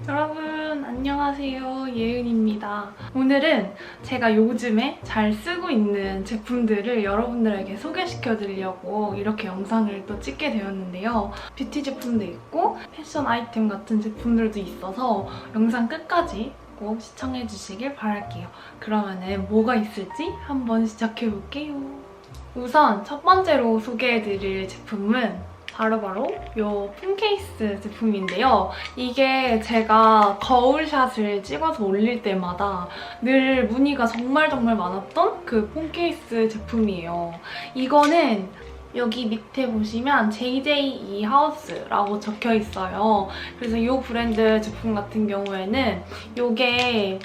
여러분 안녕하세요, 예은입니다. 오늘은 제가 요즘에 잘 쓰고 있는 제품들을 여러분들에게 소개시켜드리려고 이렇게 영상을 또 찍게 되었는데요. 뷰티 제품도 있고 패션 아이템 같은 제품들도 있어서 영상 끝까지 꼭 시청해주시길 바랄게요. 그러면은 뭐가 있을지 한번 시작해볼게요. 우선 첫 번째로 소개해드릴 제품은 바로 이 폰케이스 제품인데요. 이게 제가 거울샷을 찍어서 올릴 때마다 늘 문의가 정말 많았던 그 폰케이스 제품이에요. 이거는 여기 밑에 보시면 JJ 하우스라고 적혀 있어요. 그래서 이 브랜드 제품 같은 경우에는 이게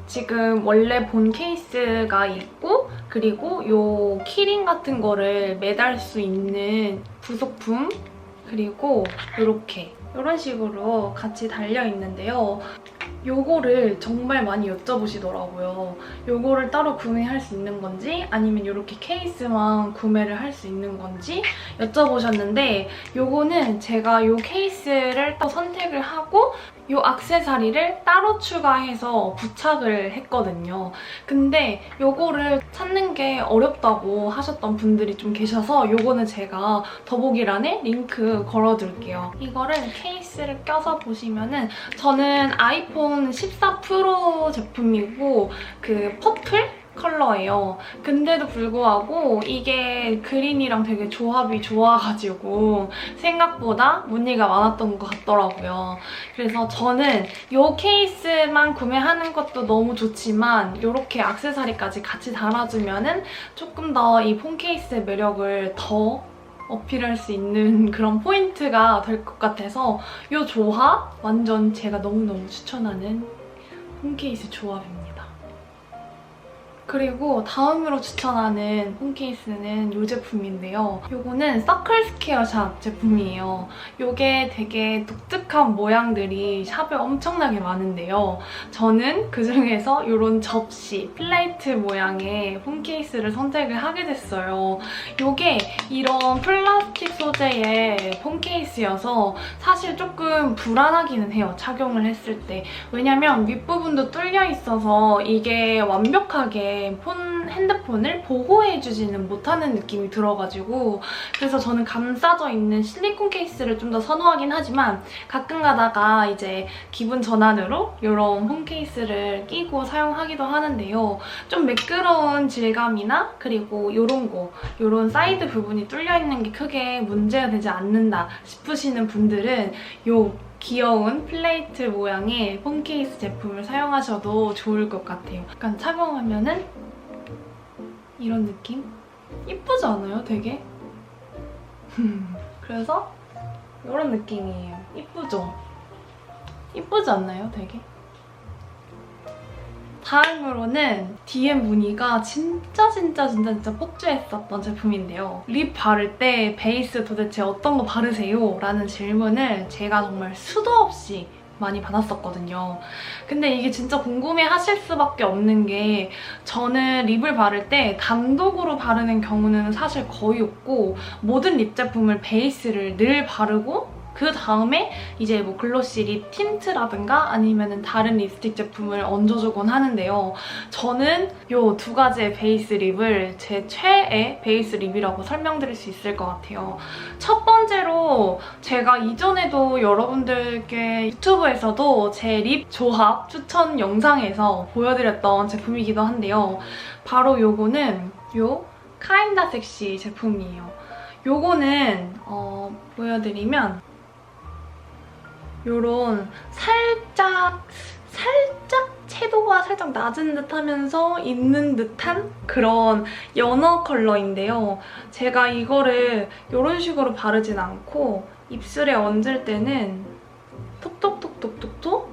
지금 원래 본 케이스가 있고 그리고 이 키링 같은 거를 매달 수 있는 부속품 그리고 이런 식으로 같이 달려있는데요. 요거를 정말 많이 여쭤보시더라고요. 요거를 따로 구매할 수 있는 건지 아니면 이렇게 케이스만 구매를 할 수 있는 건지 여쭤보셨는데 요거는 제가 요 케이스를 또 선택을 하고 요 액세서리를 따로 추가해서 부착을 했거든요. 근데 요거를 찾는 게 어렵다고 하셨던 분들이 좀 계셔서 요거는 제가 더보기란에 링크 걸어둘게요. 이거를 케이스를 껴서 보시면은 저는 아이폰 14 프로 제품이고 그 퍼플 컬러예요. 근데도 불구하고 이게 그린이랑 되게 조합이 좋아가지고 생각보다 문의가 많았던 것 같더라고요. 그래서 저는 이 케이스만 구매하는 것도 너무 좋지만 이렇게 액세서리까지 같이 달아주면은 조금 더 이 폰 케이스의 매력을 더 어필할 수 있는 그런 포인트가 될 것 같아서 이 조합 완전 제가 너무너무 추천하는 폰 케이스 조합입니다. 그리고 다음으로 추천하는 폰 케이스는 이 제품인데요. 이거는 서클 스퀘어 샵 제품이에요. 이게 되게 독특한 모양들이 샵에 엄청나게 많은데요. 저는 그중에서 이런 접시, 플레이트 모양의 폰 케이스를 선택을 하게 됐어요. 이게 이런 플라스틱 소재의 폰 케이스여서 사실 조금 불안하기는 해요, 착용을 했을 때. 왜냐면 윗부분도 뚫려 있어서 이게 완벽하게 핸드폰을 보호해주지는 못하는 느낌이 들어가지고 그래서 저는 감싸져 있는 실리콘 케이스를 좀 더 선호하긴 하지만 가끔 가다가 이제 기분 전환으로 이런 폰 케이스를 끼고 사용하기도 하는데요. 좀 매끄러운 질감이나 그리고 이런 사이드 부분이 뚫려있는 게 크게 문제가 되지 않는다 싶으시는 분들은 이 귀여운 플레이트 모양의 폰 케이스 제품을 사용하셔도 좋을 것 같아요. 약간 착용하면은 이런 느낌? 이쁘지 않아요, 되게? 그래서 이런 느낌이에요. 이쁘죠? 이쁘지 않나요, 되게? 다음으로는 DM 문의가 진짜 폭주했었던 제품인데요. 립 바를 때 베이스 도대체 어떤 거 바르세요? 라는 질문을 제가 정말 수도 없이 많이 받았었거든요. 근데 이게 진짜 궁금해하실 수밖에 없는 게 저는 립을 바를 때 단독으로 바르는 경우는 사실 거의 없고 모든 립 제품을 베이스를 늘 바르고 그 다음에 이제 뭐 글로시 립 틴트라든가 아니면 다른 립스틱 제품을 얹어주곤 하는데요. 저는 이 두 가지의 베이스 립을 제 최애 베이스 립이라고 설명드릴 수 있을 것 같아요. 첫 번째로 제가 이전에도 여러분들께 유튜브에서도 제 립 조합 추천 영상에서 보여드렸던 제품이기도 한데요. 바로 요거는 요 카인다 섹시 제품이에요. 요거는 보여드리면 요런 살짝 채도가 살짝 낮은 듯 하면서 있는 듯한 그런 연어 컬러인데요. 제가 이거를 이런 식으로 바르진 않고 입술에 얹을 때는 톡톡톡톡톡톡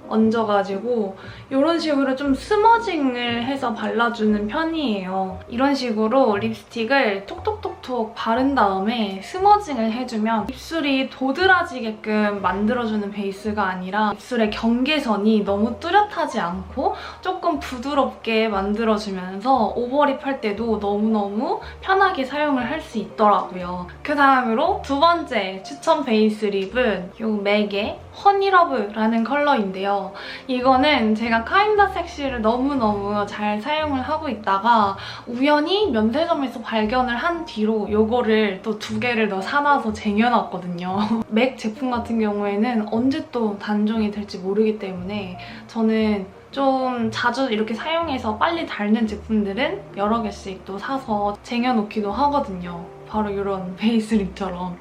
얹어가지고 이런 식으로 좀 스머징을 해서 발라주는 편이에요. 이런 식으로 립스틱을 톡톡톡 톡톡 바른 다음에 스머징을 해주면 입술이 도드라지게끔 만들어주는 베이스가 아니라 입술의 경계선이 너무 뚜렷하지 않고 조금 부드럽게 만들어주면서 오버립 할 때도 너무너무 편하게 사용을 할 수 있더라고요. 그 다음으로 두 번째 추천 베이스 립은 이 맥의 허니러브라는 컬러인데요. 이거는 제가 카인다 섹시를 너무너무 잘 사용을 하고 있다가 우연히 면세점에서 발견을 한 뒤로 이거를 또 2개를 더 사놔서 쟁여놨거든요. 맥 제품 같은 경우에는 언제 또 단종이 될지 모르기 때문에 저는 좀 자주 이렇게 사용해서 빨리 닳는 제품들은 여러 개씩 또 사서 쟁여놓기도 하거든요. 바로 이런 베이스 립처럼.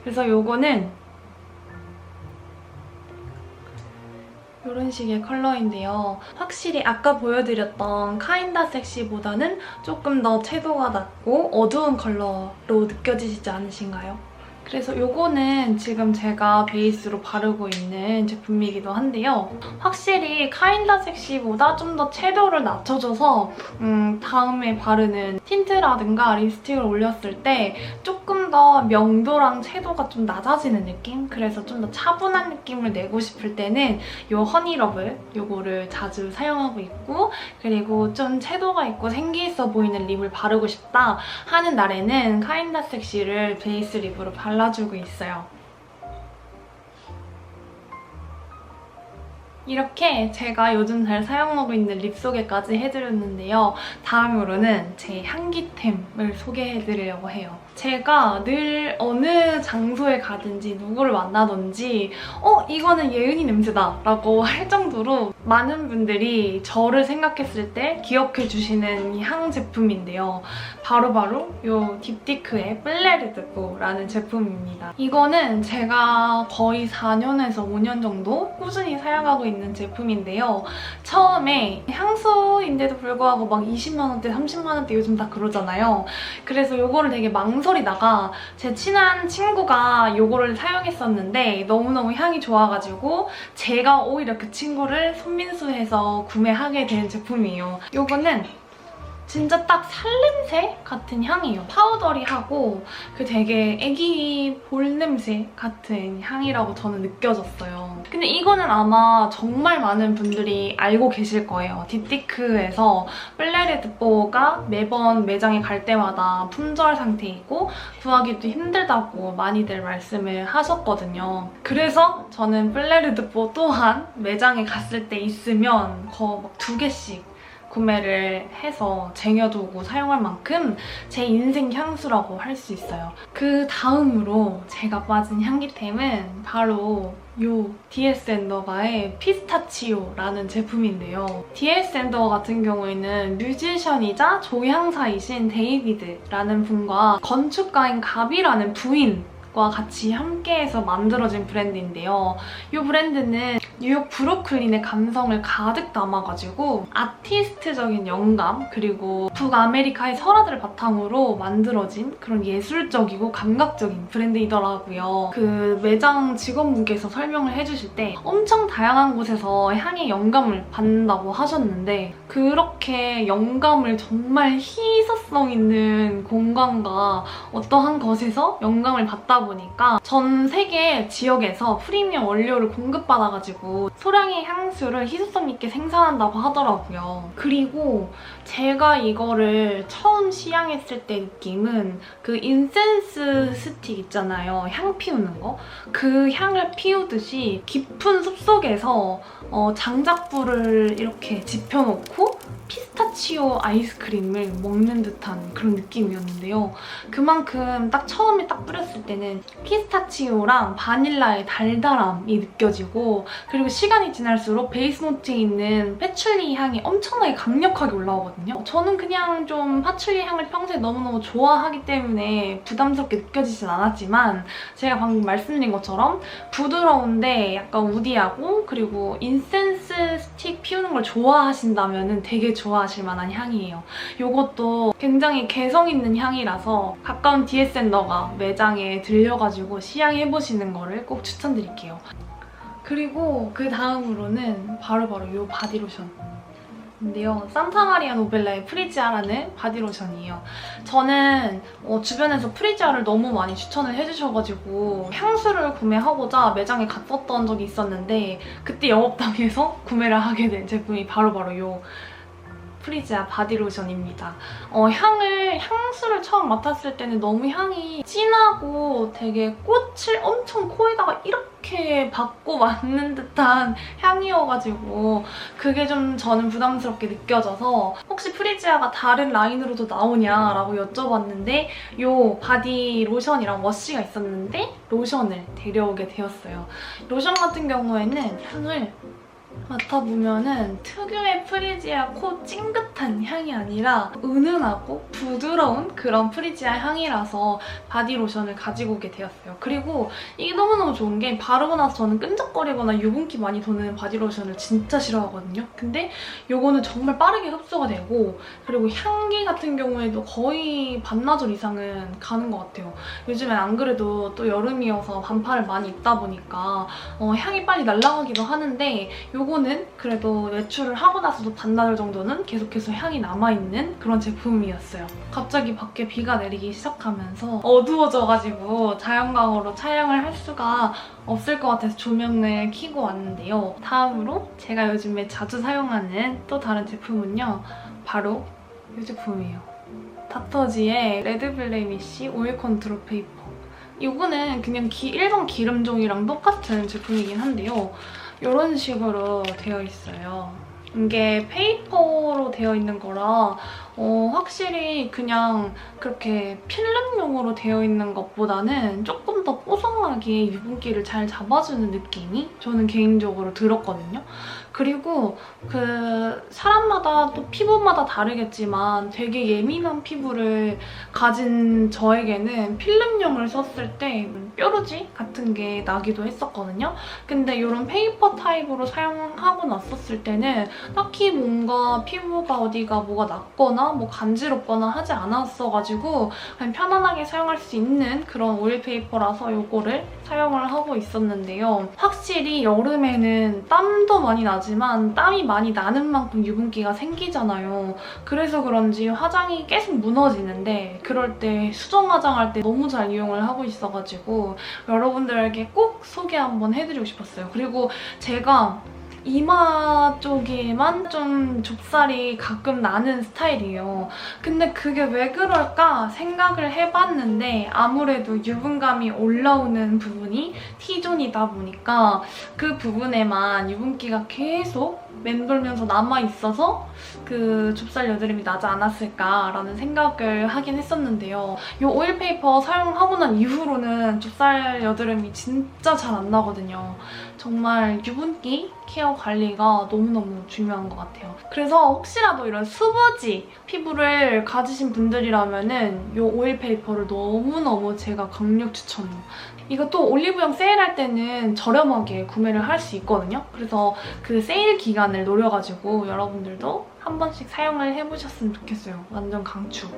그래서 이거는 이런 식의 컬러인데요. 확실히 아까 보여드렸던 카인다 섹시보다는 조금 더 채도가 낮고 어두운 컬러로 느껴지시지 않으신가요? 그래서 이거는 지금 제가 베이스로 바르고 있는 제품이기도 한데요. 확실히 카인다 섹시보다 좀 더 채도를 낮춰줘서 다음에 바르는 틴트라든가 립스틱을 올렸을 때 조금 더 명도랑 채도가 좀 낮아지는 느낌? 그래서 좀 더 차분한 느낌을 내고 싶을 때는 이 허니러브 이거를 자주 사용하고 있고, 그리고 좀 채도가 있고 생기 있어 보이는 립을 바르고 싶다 하는 날에는 카인다 섹시를 베이스 립으로 발라주고 있어요. 이렇게 제가 요즘 잘 사용하고 있는 립 소개까지 해드렸는데요. 다음으로는 제 향기템을 소개해드리려고 해요. 제가 늘 어느 장소에 가든지 누구를 만나든지 이거는 예은이 냄새다 라고 할 정도로 많은 분들이 저를 생각했을 때 기억해주시는 이 향 제품인데요. 바로바로 이 딥티크의 플레르드보라는 제품입니다. 이거는 제가 거의 4년에서 5년 정도 꾸준히 사용하고 있는 제품인데요. 처음에 향수인데도 불구하고 막 20만 원대, 30만 원대 요즘 다 그러잖아요. 그래서 이거를 되게 망설이다가 제 친한 친구가 이거를 사용했었는데 너무너무 향이 좋아가지고 제가 오히려 그 친구를 손민수해서 구매하게 된 제품이에요. 이거는 진짜 딱 살냄새 같은 향이에요. 파우더리하고 그 되게 애기 볼 냄새 같은 향이라고 저는 느껴졌어요. 근데 이거는 아마 정말 많은 분들이 알고 계실 거예요. 딥티크에서 플레르드보가 매번 매장에 갈 때마다 품절 상태이고 구하기도 힘들다고 많이들 말씀을 하셨거든요. 그래서 저는 플레르드보 또한 매장에 갔을 때 있으면 거의 막 2개씩 구매를 해서 쟁여두고 사용할 만큼 제 인생 향수라고 할 수 있어요. 그 다음으로 제가 빠진 향기템은 바로 이 DS 앤더가의 피스타치오라는 제품인데요. DS 앤더 같은 경우에는 뮤지션이자 조향사이신 데이비드라는 분과 건축가인 가비라는 부인과 같이 함께해서 만들어진 브랜드인데요. 이 브랜드는 뉴욕 브루클린의 감성을 가득 담아가지고 아티스트적인 영감, 그리고 북아메리카의 설화들을 바탕으로 만들어진 그런 예술적이고 감각적인 브랜드이더라고요. 그 매장 직원분께서 설명을 해주실 때 엄청 다양한 곳에서 향의 영감을 받는다고 하셨는데, 그렇게 영감을 정말 희소성 있는 공간과 어떠한 것에서 영감을 받다 보니까 전 세계 지역에서 프리미엄 원료를 공급받아가지고 소량의 향수를 희소성 있게 생산한다고 하더라고요. 그리고 제가 이거를 처음 시향했을 때 느낌은 그 인센스 스틱 있잖아요. 향 피우는 거. 그 향을 피우듯이 깊은 숲속에서 장작불을 이렇게 지펴놓고 피스타치오 아이스크림을 먹는 듯한 그런 느낌이었는데요. 그만큼 딱 처음에 딱 뿌렸을 때는 피스타치오랑 바닐라의 달달함이 느껴지고, 그리고 시간이 지날수록 베이스 노트에 있는 패출리 향이 엄청나게 강력하게 올라오거든요. 저는 그냥 좀 파출리 향을 평소에 너무너무 좋아하기 때문에 부담스럽게 느껴지진 않았지만, 제가 방금 말씀드린 것처럼 부드러운데 약간 우디하고, 그리고 인센스 스틱 피우는 걸 좋아하신다면 되게 좋아하실 만한 향이에요. 이것도 굉장히 개성 있는 향이라서 가까운 DS 앤더가 매장에 들려가지고 시향해보시는 거를 꼭 추천드릴게요. 그리고 그 다음으로는 바로바로 이 바디로션. 인데요. 산타마리아 노벨라의 프리지아라는 바디로션이에요. 저는 주변에서 프리지아를 너무 많이 추천을 해주셔가지고 향수를 구매하고자 매장에 갔었던 적이 있었는데 그때 영업당해서 구매를 하게 된 제품이 바로바로 이 프리지아 바디로션입니다. 향수를 처음 맡았을 때는 너무 향이 진하고 되게 꽃을 엄청 코에다가 이렇게 받고 맡는 듯한 향이어가지고 그게 좀 저는 부담스럽게 느껴져서 혹시 프리지아가 다른 라인으로도 나오냐라고 여쭤봤는데 이 바디로션이랑 워시가 있었는데 로션을 데려오게 되었어요. 로션 같은 경우에는 향을 맡아보면은 특유의 프리지아 코 찡긋한 향이 아니라 은은하고 부드러운 그런 프리지아 향이라서 바디로션을 가지고 오게 되었어요. 그리고 이게 너무너무 좋은 게 바르고 나서 저는 끈적거리거나 유분기 많이 도는 바디로션을 진짜 싫어하거든요. 근데 이거는 정말 빠르게 흡수가 되고 그리고 향기 같은 경우에도 거의 반나절 이상은 가는 것 같아요. 요즘엔 안 그래도 또 여름이어서 반팔을 많이 입다 보니까 향이 빨리 날아가기도 하는데 요거는 그래도 외출을 하고 나서도 반나절 정도는 계속해서 향이 남아있는 그런 제품이었어요. 갑자기 밖에 비가 내리기 시작하면서 어두워져가지고 자연광으로 촬영을 할 수가 없을 것 같아서 조명을 켜고 왔는데요. 다음으로 제가 요즘에 자주 사용하는 또 다른 제품은요. 바로 이 제품이에요. 닥터지의 레드블레미쉬 오일 컨트롤 페이퍼. 이거는 그냥 일반 기름종이랑 똑같은 제품이긴 한데요. 이런 식으로 되어 있어요. 이게 페이퍼로 되어 있는 거라 확실히 그냥 그렇게 필름용으로 되어 있는 것보다는 조금 더 뽀송하게 유분기를 잘 잡아주는 느낌이 저는 개인적으로 들었거든요. 그리고 사람마다 또 피부마다 다르겠지만 되게 예민한 피부를 가진 저에게는 필름용을 썼을 때 뾰루지 같은 게 나기도 했었거든요. 근데 이런 페이퍼 타입으로 사용하고 났었을 때는 딱히 뭔가 피부가 어디가 뭐가 났거나 뭐 간지럽거나 하지 않았어가지고 그냥 편안하게 사용할 수 있는 그런 오일 페이퍼라서 이거를 사용을 하고 있었는데요. 확실히 여름에는 땀도 많이 나지만 땀이 많이 나는 만큼 유분기가 생기잖아요. 그래서 그런지 화장이 계속 무너지는데 그럴 때 수정 화장할 때 너무 잘 이용을 하고 있어가지고 여러분들에게 꼭 소개 한번 해드리고 싶었어요. 그리고 제가 이마 쪽에만 좀 좁쌀이 가끔 나는 스타일이에요. 근데 그게 왜 그럴까 생각을 해봤는데 아무래도 유분감이 올라오는 부분이 T존이다 보니까 그 부분에만 유분기가 계속 맴돌면서 남아있어서 그 좁쌀 여드름이 나지 않았을까라는 생각을 하긴 했었는데요. 이 오일 페이퍼 사용하고 난 이후로는 좁쌀 여드름이 진짜 잘 안 나거든요. 정말 유분기 케어 관리가 너무너무 중요한 것 같아요. 그래서 혹시라도 이런 수부지 피부를 가지신 분들이라면 이 오일 페이퍼를 너무너무 제가 강력 추천해요. 이것도 올리브영 세일할 때는 저렴하게 구매를 할 수 있거든요. 그래서 그 세일 기간을 노려가지고 여러분들도 한 번씩 사용을 해보셨으면 좋겠어요. 완전 강추.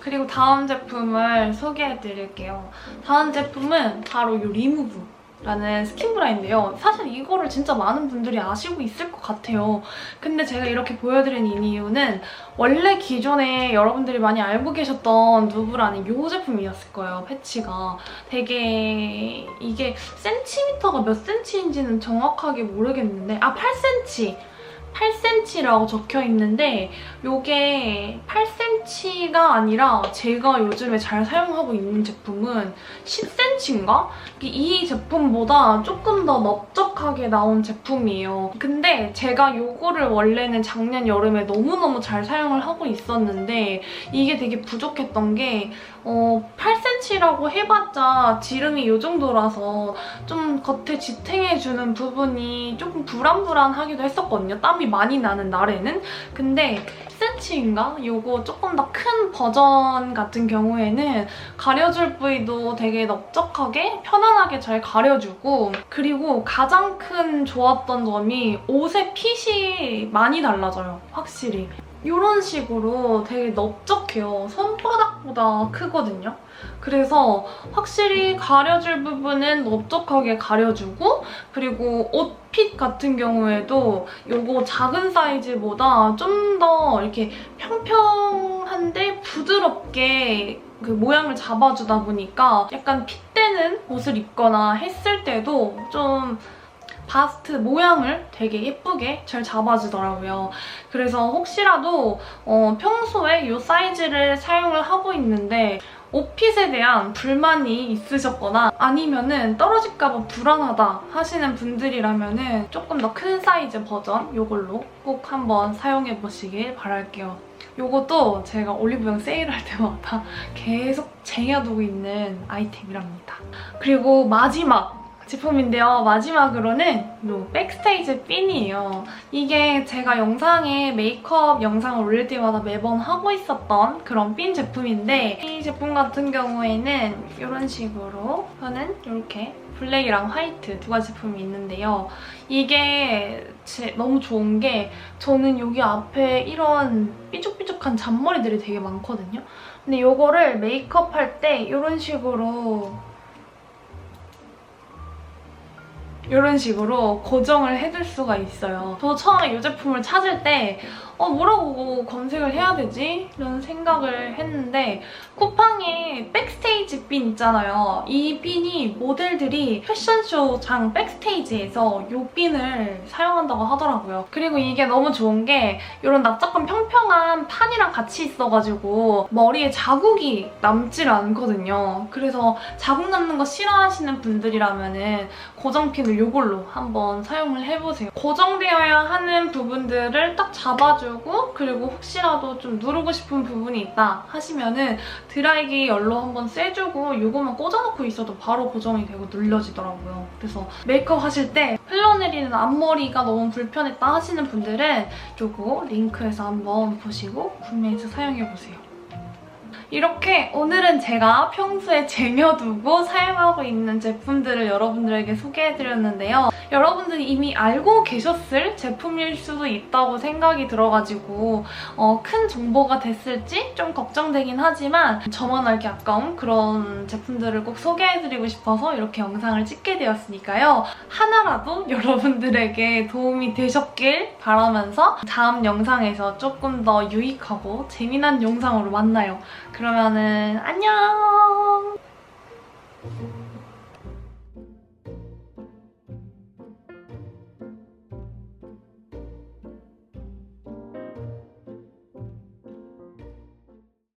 그리고 다음 제품을 소개해드릴게요. 다음 제품은 바로 이 리무브. 라는 스킨브라인데요. 사실 이거를 진짜 많은 분들이 아시고 있을 것 같아요. 근데 제가 이렇게 보여드리는 이유는 원래 기존에 여러분들이 많이 알고 계셨던 누브라는 이 제품이었을 거예요. 패치가. 되게 이게 센티미터가 몇 센치인지는 정확하게 모르겠는데 8cm! 8cm라고 적혀있는데 이게 8cm가 아니라 제가 요즘에 잘 사용하고 있는 제품은 10cm인가? 이 제품보다 조금 더 넓적하게 나온 제품이에요. 근데 제가 이거를 원래는 작년 여름에 너무너무 잘 사용을 하고 있었는데 이게 되게 부족했던 게 8cm라고 해봤자 지름이 이 정도라서 좀 겉에 지탱해주는 부분이 조금 불안불안하기도 했었거든요. 땀이 많이 나는 날에는. 근데 10cm인가? 이거 조금 더 큰 버전 같은 경우에는 가려줄 부위도 되게 넓적하게 편안하게 잘 가려주고 그리고 가장 큰 좋았던 점이 옷의 핏이 많이 달라져요. 확실히. 이런 식으로 되게 넓적해요. 손바닥보다 크거든요. 그래서 확실히 가려줄 부분은 넓적하게 가려주고, 그리고 옷핏 같은 경우에도 이거 작은 사이즈보다 좀 더 이렇게 평평한데 부드럽게 그 모양을 잡아주다 보니까 약간 핏대는 옷을 입거나 했을 때도 좀 바스트 모양을 되게 예쁘게 잘 잡아주더라고요. 그래서 혹시라도 평소에 이 사이즈를 사용을 하고 있는데 옷핏에 대한 불만이 있으셨거나 아니면은 떨어질까봐 불안하다 하시는 분들이라면은 조금 더 큰 사이즈 버전 이걸로 꼭 한번 사용해보시길 바랄게요. 이것도 제가 올리브영 세일할 때마다 계속 쟁여두고 있는 아이템이랍니다. 그리고 마지막 제품인데요. 마지막으로는 이 백스테이지 핀이에요. 이게 제가 영상에 메이크업 영상을 올릴 때마다 매번 하고 있었던 그런 핀 제품인데, 이 제품 같은 경우에는 이런 식으로 저는 이렇게 블랙이랑 화이트 두 가지 제품이 있는데요. 이게 너무 좋은 게 저는 여기 앞에 이런 삐죽삐죽한 잔머리들이 되게 많거든요. 근데 이거를 메이크업 할 때 이런 식으로 고정을 해줄 수가 있어요. 저도 처음에 이 제품을 찾을 때 뭐라고 검색을 해야 되지? 이런 생각을 했는데 쿠팡에 백스테이지 핀 있잖아요. 이 핀이 모델들이 패션쇼장 백스테이지에서 이 핀을 사용한다고 하더라고요. 그리고 이게 너무 좋은 게 이런 납작한 평평한 판이랑 같이 있어가지고 머리에 자국이 남질 않거든요. 그래서 자국 남는 거 싫어하시는 분들이라면 고정핀을 이걸로 한번 사용을 해보세요. 고정되어야 하는 부분들을 딱 잡아주고, 그리고 혹시라도 좀 누르고 싶은 부분이 있다 하시면은 드라이기 열로 한번 쐬주고 이거만 꽂아놓고 있어도 바로 고정이 되고 눌려지더라고요. 그래서 메이크업 하실 때 흘러내리는 앞머리가 너무 불편했다 하시는 분들은 이거 링크에서 한번 보시고 구매해서 사용해보세요. 이렇게 오늘은 제가 평소에 쟁여두고 사용하고 있는 제품들을 여러분들에게 소개해드렸는데요. 여러분들이 이미 알고 계셨을 제품일 수도 있다고 생각이 들어가지고 큰 정보가 됐을지 좀 걱정되긴 하지만 저만 알기 아까운 그런 제품들을 꼭 소개해드리고 싶어서 이렇게 영상을 찍게 되었으니까요. 하나라도 여러분들에게 도움이 되셨길 바라면서 다음 영상에서 조금 더 유익하고 재미난 영상으로 만나요. 그러면은 안녕!